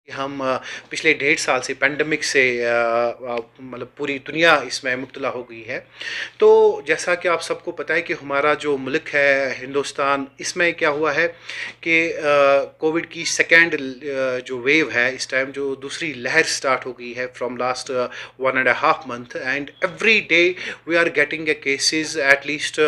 हम पिछले 1.5 साल से पैंडेमिक से मतलब पूरी दुनिया इसमें मुब्तला हो गई है। तो जैसा कि आप सबको पता है कि हमारा जो मुल्क है हिंदुस्तान, इसमें क्या हुआ है कि कोविड की सेकेंड जो वेव है, इस टाइम जो दूसरी लहर स्टार्ट हो गई है from last 1.5 month, and every day we are getting a cases at least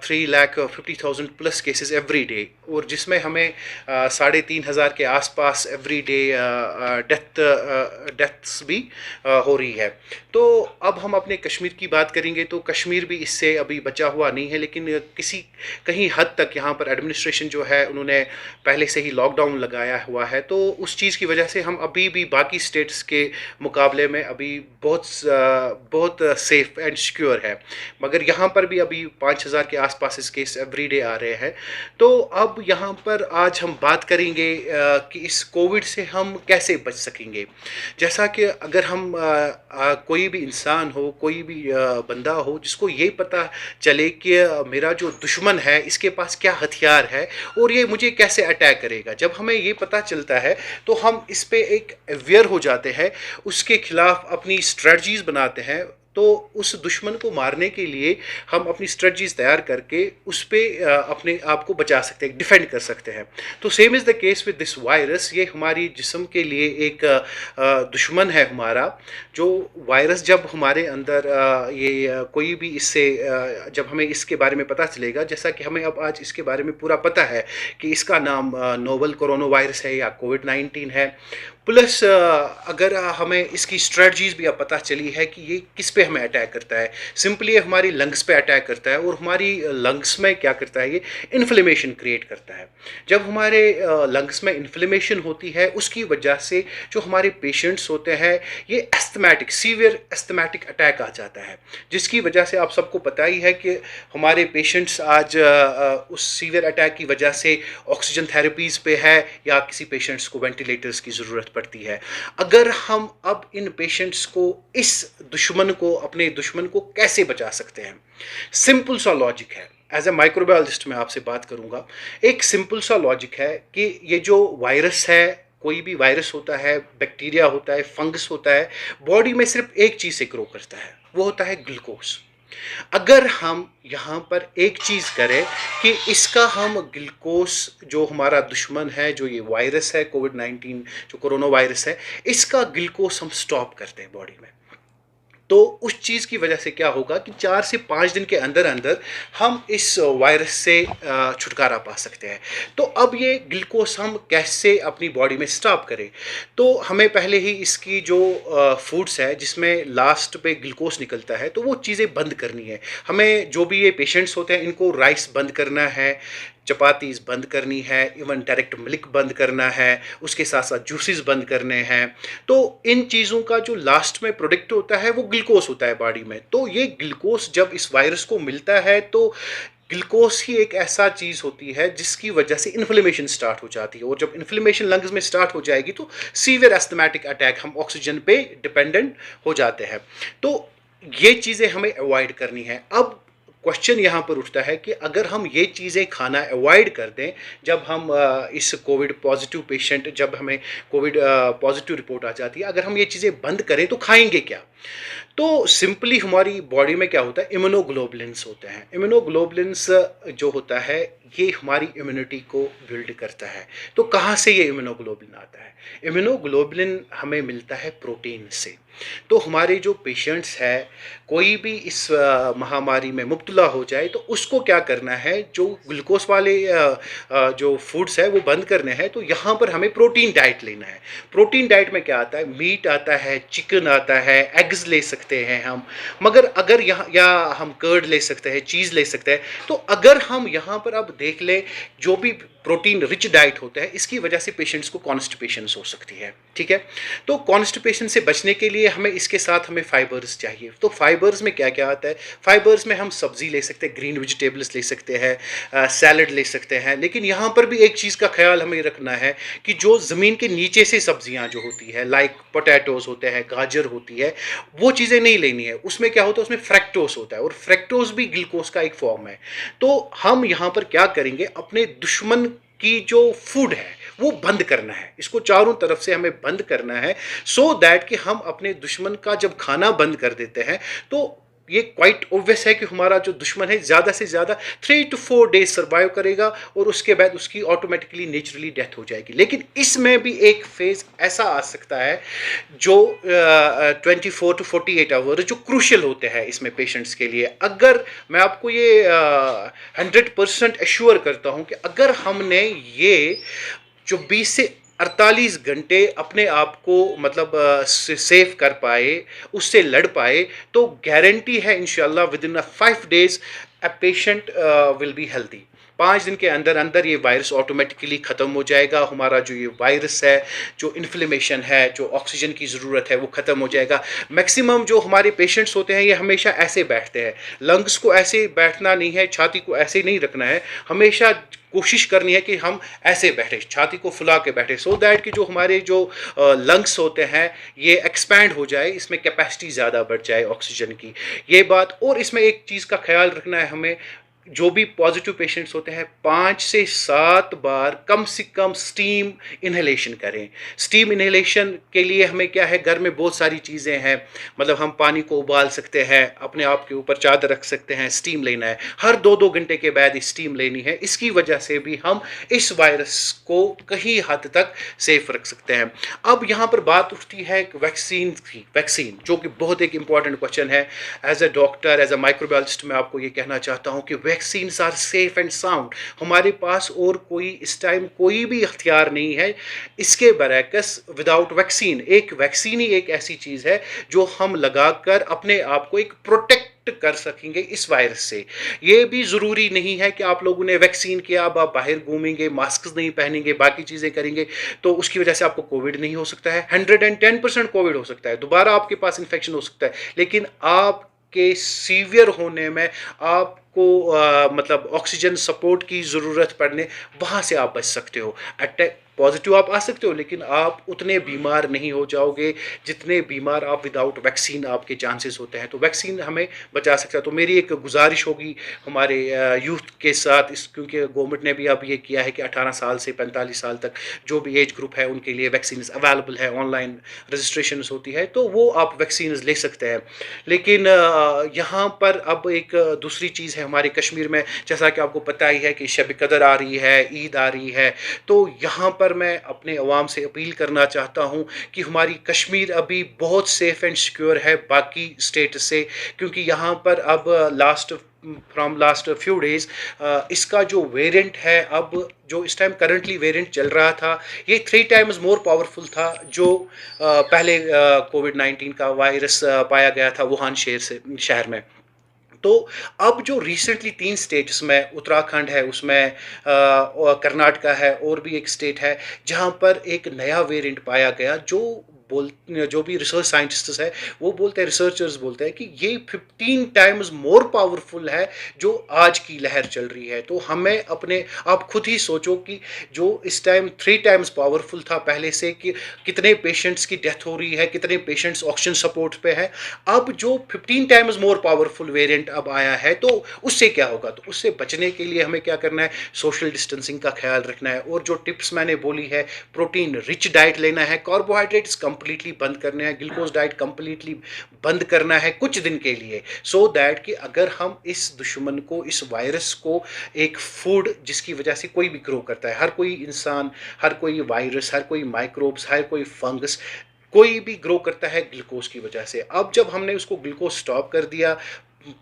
3,50,000 plus cases every day, और जिसमें हमें 3,500 के आसपास एवरी डे डेथ्स भी हो रही है। तो अब हम अपने कश्मीर की बात करेंगे तो कश्मीर भी इससे अभी बचा हुआ नहीं है, लेकिन किसी कहीं हद तक यहाँ पर एडमिनिस्ट्रेशन जो है उन्होंने पहले से ही लॉकडाउन लगाया हुआ है। तो उस चीज़ की वजह से हम अभी भी बाकी स्टेट्स के मुकाबले में अभी बहुत सेफ एंड सिक्योर है, मगर यहाँ पर भी अभी 5,000 के आसपास इस केस एवरी डे आ रहे हैं। तो अब यहाँ पर आज हम बात करेंगे कि इस कोविड से हम कैसे बच सकेंगे। जैसा कि अगर हम कोई भी इंसान हो, कोई भी बंदा हो जिसको ये पता चले कि मेरा जो दुश्मन है इसके पास क्या हथियार है और ये मुझे कैसे अटैक करेगा, जब हमें ये पता चलता है तो हम इस पे एक अवेयर हो जाते हैं, उसके खिलाफ अपनी स्ट्रेटजीज बनाते हैं। तो उस दुश्मन को मारने के लिए हम अपनी स्ट्रेटजीज तैयार करके उस पर अपने आप को बचा सकते हैं, डिफेंड कर सकते हैं। तो same is the case with this virus. ये हमारी जिस्म के लिए एक दुश्मन है हमारा। जो वायरस जब हमारे अंदर कोई भी इससे जब हमें इसके बारे में पता चलेगा, जैसा कि हमें अब आज इसके बारे में पूरा पता है कि इसका नाम नोवल कोरोना वायरस है या कोविड-19 है, प्लस अगर हमें इसकी स्ट्रेटजीज भी अब पता चली है कि ये किस पे हमें अटैक करता है। सिंपली ये हमारी लंग्स पे अटैक करता है, और हमारी लंग्स में क्या करता है, ये इन्फ्लेमेशन क्रिएट करता है। जब हमारे लंग्स में इन्फ्लेमेशन होती है, उसकी वजह से जो हमारे पेशेंट्स होते हैं ये एस्थमेटिक सीवियर एस्थमेटिक अटैक आ जाता है, जिसकी वजह से आप सबको पता ही है कि हमारे पेशेंट्स आज उस सीवियर अटैक की वजह से ऑक्सीजन थेरेपीज़ पे है या किसी पेशेंट्स को वेंटिलेटर्स की ज़रूरत पड़ती है। अगर हम अब इन पेशेंट्स को, अपने दुश्मन को कैसे बचा सकते हैं, सिंपल सा लॉजिक है। एज ए माइक्रोबायोलॉजिस्ट मैं आपसे बात करूंगा। एक सिंपल सा लॉजिक है कि ये जो वायरस है, कोई भी वायरस होता है, बैक्टीरिया होता है, फंगस होता है, बॉडी में सिर्फ एक चीज़ से ग्रो करता है, वो होता है ग्लूकोज। अगर हम यहाँ पर एक चीज़ करें कि इसका हम ग्लूकोज, जो हमारा दुश्मन है, जो ये वायरस है कोविड-19 जो कोरोना वायरस है, इसका ग्लूकोज हम स्टॉप करते हैं बॉडी में, तो उस चीज़ की वजह से क्या होगा कि 4 से 5 दिन के अंदर अंदर हम इस वायरस से छुटकारा पा सकते हैं। तो अब ये ग्लूकोज हम कैसे अपनी बॉडी में स्टॉप करें, तो हमें पहले ही इसकी जो फूड्स है जिसमें लास्ट पे ग्लूकोज निकलता है, तो वो चीज़ें बंद करनी है हमें। जो भी ये पेशेंट्स होते हैं इनको राइस बंद करना है, चपातीज़ बंद करनी है, इवन डायरेक्ट मिल्क बंद करना है, उसके साथ साथ जूसेस बंद करने हैं। तो इन चीज़ों का जो लास्ट में प्रोडक्ट होता है वो ग्लूकोज होता है बॉडी में। तो ये ग्लूकोज जब इस वायरस को मिलता है, तो ग्लूकोज ही एक ऐसा चीज़ होती है जिसकी वजह से इन्फ्लेमेशन स्टार्ट हो जाती है, और जब इन्फ्लेमेशन लंग्स में स्टार्ट हो जाएगी तो सीवियर एस्थमेटिक अटैक, हम ऑक्सीजन पे डिपेंडेंट हो जाते हैं। तो ये चीज़ें हमें अवॉइड करनी है। अब क्वेश्चन यहाँ पर उठता है कि अगर हम ये चीज़ें खाना अवॉइड कर दें, जब हम इस कोविड पॉजिटिव पेशेंट, जब हमें कोविड पॉजिटिव रिपोर्ट आ जाती है, अगर हम ये चीज़ें बंद करें तो खाएंगे क्या। तो सिंपली हमारी बॉडी में क्या होता है, इम्यूनोग्लोबुलिन्स होते हैं। इम्यूनोग्लोबुलिन्स जो होता है ये हमारी इम्यूनिटी को बिल्ड करता है। तो कहाँ से ये इम्यूनोग्लोबुलिन आता है? इम्यूनोग्लोबुलिन हमें मिलता है प्रोटीन से। तो हमारे जो पेशेंट्स हैं, कोई भी इस महामारी में मुब्तला हो जाए तो उसको क्या करना है, जो ग्लूकोज वाले जो फूड्स है वो बंद करने हैं। तो यहाँ पर हमें प्रोटीन डाइट लेना है। प्रोटीन डाइट में क्या आता है, मीट आता है, चिकन आता है, एग्स ले सकते हैं हम, मगर अगर यहाँ या हम कर्ड ले सकते हैं, चीज़ ले सकते हैं। तो अगर हम यहाँ पर अब देख ले, जो भी प्रोटीन रिच डाइट होता है, इसकी वजह से पेशेंट्स को कॉन्स्टिपेशन हो सकती है। ठीक है, तो कॉन्स्टिपेशन से बचने के लिए हमें इसके साथ हमें फाइबर्स चाहिए। तो फाइबर्स में क्या क्या आता है, फाइबर्स में हम सब्जी ले सकते हैं, ग्रीन वेजिटेबल्स ले सकते हैं, सैलड ले सकते हैं। लेकिन यहाँ पर भी एक चीज़ का ख्याल हमें रखना है कि जो ज़मीन के नीचे से सब्जियाँ जो होती है, लाइक पोटैटोज़ होते हैं, गाजर होती है, वो चीज़ें नहीं लेनी है। उसमें क्या होता है, उसमें फ्रैक्टोज होता है, और फ्रैक्टोज भी ग्लूकोज का एक फॉर्म है। तो हम यहाँ पर क्या करेंगे, अपने दुश्मन की जो फूड है वो बंद करना है, इसको चारों तरफ से हमें बंद करना है, सो दैट कि हम अपने दुश्मन का जब खाना बंद कर देते हैं तो ये क्वाइट ऑब्वियस है कि हमारा जो दुश्मन है ज़्यादा से ज़्यादा 3 to 4 डेज सर्वाइव करेगा और उसके बाद उसकी ऑटोमेटिकली नेचुरली डेथ हो जाएगी। लेकिन इसमें भी एक फेज़ ऐसा आ सकता है जो 24 to 48 आवर जो क्रूशल होते हैं इसमें पेशेंट्स के लिए। अगर मैं आपको ये 100% एश्योर करता हूँ कि अगर हमने ये जो 20 से 48 घंटे अपने आप को मतलब सेव कर पाए, उससे लड़ पाए, तो गारंटी है इंशाल्लाह with in 5 days a patient will be healthy. 5 दिन के अंदर अंदर ये वायरस ऑटोमेटिकली ख़त्म हो जाएगा। हमारा जो ये वायरस है, जो इन्फ्लेमेशन है, जो ऑक्सीजन की ज़रूरत है, वो ख़त्म हो जाएगा। मैक्सिमम जो हमारे पेशेंट्स होते हैं ये हमेशा ऐसे बैठते हैं, लंग्स को ऐसे बैठना नहीं है, छाती को ऐसे नहीं रखना है, हमेशा कोशिश करनी है कि हम ऐसे बैठे, छाती को फुला के बैठे, सो दैट कि जो हमारे जो लंग्स होते हैं ये एक्सपैंड हो जाए, इसमें कैपेसिटी ज़्यादा बढ़ जाए ऑक्सीजन की, ये बात। और इसमें एक चीज़ का ख्याल रखना है हमें, जो भी पॉजिटिव पेशेंट्स होते हैं 5 से 7 बार कम से कम स्टीम इन्हेलेशन करें। स्टीम इन्हेलेशन के लिए हमें क्या है, घर में बहुत सारी चीज़ें हैं, मतलब हम पानी को उबाल सकते हैं, अपने आप के ऊपर चादर रख सकते हैं, स्टीम लेना है, हर 2-2 घंटे के बाद स्टीम लेनी है। इसकी वजह से भी हम इस वायरस को कहीं हद तक सेफ रख सकते हैं। अब यहाँ पर बात उठती है वैक्सीन की, वैक्सीन जो कि बहुत एक इंपॉर्टेंट क्वेश्चन है। As a doctor, as a microbiologist मैं आपको ये कहना चाहता हूँ कि vaccines are safe and sound. हमारे पास और कोई इस टाइम कोई भी हथियार नहीं है इसके बरअक्स विदाउट वैक्सीन। एक वैक्सीन ही एक ऐसी चीज़ है जो हम लगाकर अपने आप को एक प्रोटेक्ट कर सकेंगे इस वायरस से। ये भी ज़रूरी नहीं है कि आप लोगों ने वैक्सीन किया, अब आप बाहर घूमेंगे, मास्क नहीं पहनेंगे, बाकी चीज़ें करेंगे तो उसकी वजह से आपको कोविड नहीं हो सकता है। 110% कोविड हो सकता है, दोबारा आपके पास इन्फेक्शन हो सकता है, लेकिन आपके सीवियर होने में आपको मतलब ऑक्सीजन सपोर्ट की ज़रूरत पड़ने, वहाँ से आप बच सकते हो। अटैक पॉजिटिव आप आ सकते हो लेकिन आप उतने बीमार नहीं हो जाओगे जितने बीमार आप विदाउट वैक्सीन आपके चांसेस होते हैं। तो वैक्सीन हमें बचा सकता है। तो मेरी एक गुजारिश होगी हमारे यूथ के साथ, इस क्योंकि गवर्नमेंट ने भी अब ये किया है कि 18 साल से 45 साल तक जो भी एज ग्रुप है उनके लिए वैक्सीन अवेलेबल है, ऑनलाइन रजिस्ट्रेशन होती है, तो वो आप वैक्सीन ले सकते हैं। लेकिन यहाँ पर अब एक दूसरी चीज़ है हमारे कश्मीर में, जैसा कि आपको पता ही है कि शब कदर आ रही है, ईद आ रही है, तो यहाँ पर मैं अपने अवाम से अपील करना चाहता हूँ कि हमारी कश्मीर अभी बहुत सेफ़ एंड सिक्योर है बाकी स्टेट से, क्योंकि यहाँ पर अब फ्रॉम लास्ट फ्यू डेज़ इसका जो वेरिएंट है, अब जो इस टाइम करंटली वेरिएंट चल रहा था, ये 3 टाइम्स मोर पावरफुल था जो पहले कोविड-19 का वायरस पाया गया था वुहान शहर में। तो अब जो रिसेंटली 3 स्टेट्स में, उत्तराखंड है, उसमें कर्नाटका है और भी एक स्टेट है जहाँ पर एक नया वेरिएंट पाया गया, जो भी रिसर्च साइंटिस्ट्स है वो बोलते हैं, रिसर्चर्स बोलते हैं कि ये 15 टाइम्स मोर पावरफुल है जो आज की लहर चल रही है। तो हमें अपने आप खुद ही सोचो कि जो इस टाइम 3 टाइम्स पावरफुल था पहले से, कि कितने पेशेंट्स की डेथ हो रही है, कितने पेशेंट्स ऑक्सीजन सपोर्ट पे है। अब जो 15 टाइम्स मोर पावरफुल वेरिएंट अब आया है तो उससे क्या होगा, तो उससे बचने के लिए हमें क्या करना है, सोशल डिस्टेंसिंग का ख्याल रखना है। और जो टिप्स मैंने बोली है, प्रोटीन रिच डाइट लेना है, कार्बोहाइड्रेट्स कंप्लीटली बंद करने हैं, ग्लूकोज डाइट कंप्लीटली बंद करना है कुछ दिन के लिए, सो दैट कि अगर हम इस दुश्मन को, इस वायरस को, एक फूड जिसकी वजह से कोई भी ग्रो करता है, हर कोई इंसान, हर कोई वायरस, हर कोई माइक्रोब्स, हर कोई फंगस, कोई भी ग्रो करता है ग्लूकोज की वजह से। अब जब हमने उसको ग्लूकोज स्टॉप कर दिया,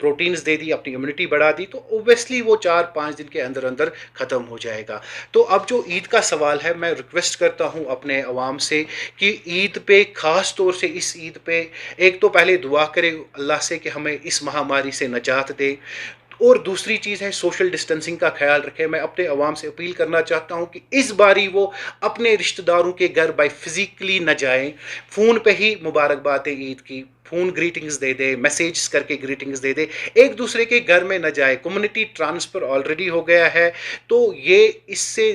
प्रोटीन्स दे दी, अपनी इम्यूनिटी बढ़ा दी, तो ओबियसली वो 4-5 दिन के अंदर अंदर ख़त्म हो जाएगा। तो अब जो ईद का सवाल है, मैं रिक्वेस्ट करता हूँ अपने अवाम से कि ईद पे, ख़ास तौर से इस ईद पे, एक तो पहले दुआ करें अल्लाह से कि हमें इस महामारी से नजात दे, और दूसरी चीज़ है सोशल डिस्टेंसिंग का ख्याल रखें। मैं अपने अवाम से अपील करना चाहता हूँ कि इस बारी वो अपने रिश्तेदारों के घर बाय फिज़िकली न जाएं, फ़ोन पे ही मुबारकबाद ईद की, फ़ोन ग्रीटिंग्स दे दे, मैसेज करके ग्रीटिंग्स दे दे, एक दूसरे के घर में न जाए। कम्युनिटी ट्रांसफ़र ऑलरेडी हो गया है, तो ये इससे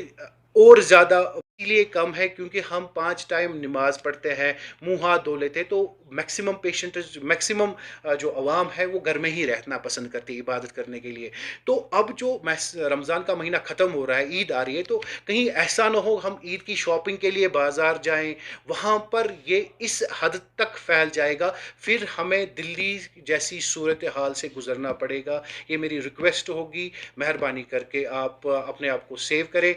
और ज़्यादा इसलिए कम है क्योंकि हम 5 टाइम नमाज़ पढ़ते हैं, मुँह हाथ धो लेते हैं, तो मैक्सिमम जो अवाम है वो घर में ही रहना पसंद करती है इबादत करने के लिए। तो अब जो रमज़ान का महीना ख़त्म हो रहा है, ईद आ रही है, तो कहीं ऐसा ना हो हम ईद की शॉपिंग के लिए बाज़ार जाएँ, वहाँ पर ये इस हद तक फैल जाएगा, फिर हमें दिल्ली जैसी सूरत हाल से गुज़रना पड़ेगा। ये मेरी रिक्वेस्ट होगी, मेहरबानी करके आप अपने आप को सेव करें।